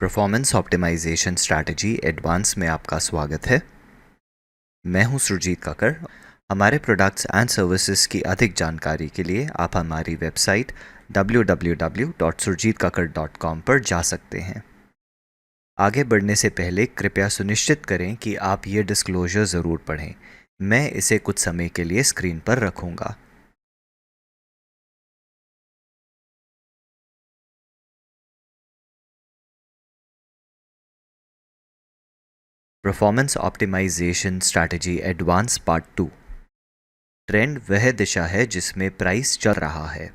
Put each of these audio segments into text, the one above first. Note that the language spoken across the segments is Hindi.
परफॉर्मेंस ऑप्टिमाइजेशन स्ट्रैटेजी एडवांस में आपका स्वागत है। मैं हूं सुरजीत काकर। हमारे प्रोडक्ट्स एंड सर्विसेज की अधिक जानकारी के लिए आप हमारी वेबसाइट www.surjeetkakar.com पर जा सकते हैं। आगे बढ़ने से पहले कृपया सुनिश्चित करें कि आप ये डिस्क्लोजर ज़रूर पढ़ें। मैं इसे कुछ समय के लिए स्क्रीन पर रखूँगा। Performance optimisation strategy advance part 2। Trend वह दिशा है जिसमें प्राइस चल रहा है।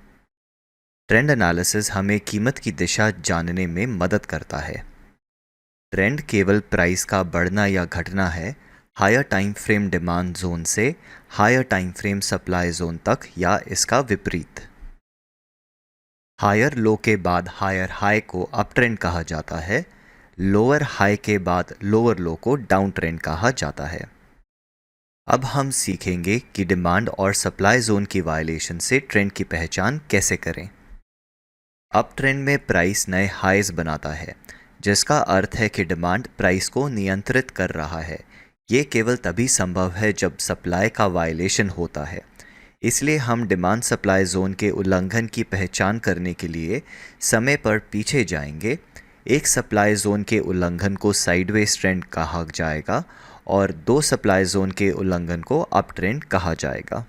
ट्रेंड एनालिसिस हमें कीमत की दिशा जानने में मदद करता है। ट्रेंड केवल प्राइस का बढ़ना या घटना है, higher time frame demand zone से higher time frame supply zone तक या इसका विपरीत। हायर लो के बाद हायर हाई को अप ट्रेंड कहा जाता है। लोअर हाई के बाद लोअर लो को डाउन ट्रेंड कहा जाता है। अब हम सीखेंगे कि डिमांड और सप्लाई जोन की वायलेशन से ट्रेंड की पहचान कैसे करें। अप ट्रेंड में प्राइस नए हाईज बनाता है, जिसका अर्थ है कि डिमांड प्राइस को नियंत्रित कर रहा है। ये केवल तभी संभव है जब सप्लाई का वायलेशन होता है। इसलिए हम डिमांड सप्लाई जोन के उल्लंघन की पहचान करने के लिए समय पर पीछे जाएंगे। एक सप्लाई जोन के उल्लंघन को साइडवेज ट्रेंड कहा जाएगा और दो सप्लाई जोन के उल्लंघन को अप ट्रेंड कहा जाएगा।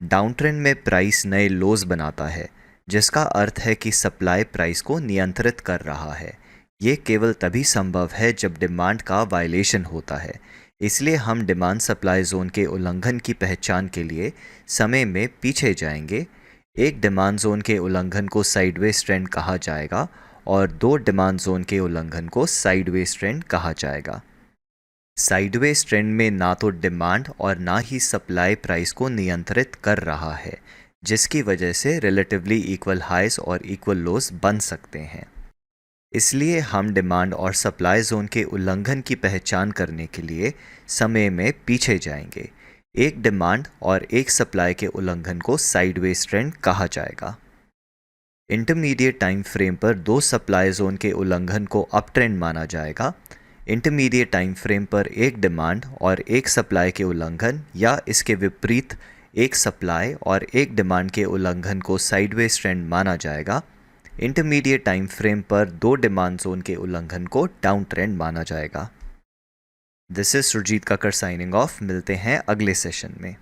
डाउन ट्रेंड में प्राइस नए लोज बनाता है, जिसका अर्थ है कि सप्लाई प्राइस को नियंत्रित कर रहा है। ये केवल तभी संभव है जब डिमांड का वायलेशन होता है। इसलिए हम डिमांड सप्लाई जोन के उल्लंघन की पहचान के लिए समय में पीछे जाएंगे। एक डिमांड जोन के उल्लंघन को साइडवेज ट्रेंड कहा जाएगा और दो डिमांड जोन के उल्लंघन को साइडवेज ट्रेंड कहा जाएगा। साइडवेज ट्रेंड में ना तो डिमांड और ना ही सप्लाई प्राइस को नियंत्रित कर रहा है, जिसकी वजह से रिलेटिवली इक्वल हाइज और इक्वल लोज बन सकते हैं। इसलिए हम डिमांड और सप्लाई जोन के उल्लंघन की पहचान करने के लिए समय में पीछे जाएंगे। एक डिमांड और एक सप्लाई के उल्लंघन को साइडवेज ट्रेंड कहा जाएगा। इंटरमीडिएट टाइम फ्रेम पर दो सप्लाई जोन के उल्लंघन को अप ट्रेंड माना जाएगा। इंटरमीडिएट टाइम फ्रेम पर एक डिमांड और एक सप्लाई के उल्लंघन या इसके विपरीत एक सप्लाई और एक डिमांड के उल्लंघन को साइडवेज ट्रेंड माना जाएगा। इंटरमीडिएट टाइम फ्रेम पर दो डिमांड जोन के उल्लंघन को डाउन ट्रेंड माना जाएगा। This is Surjit Kakar signing off. मिलते हैं अगले सेशन में।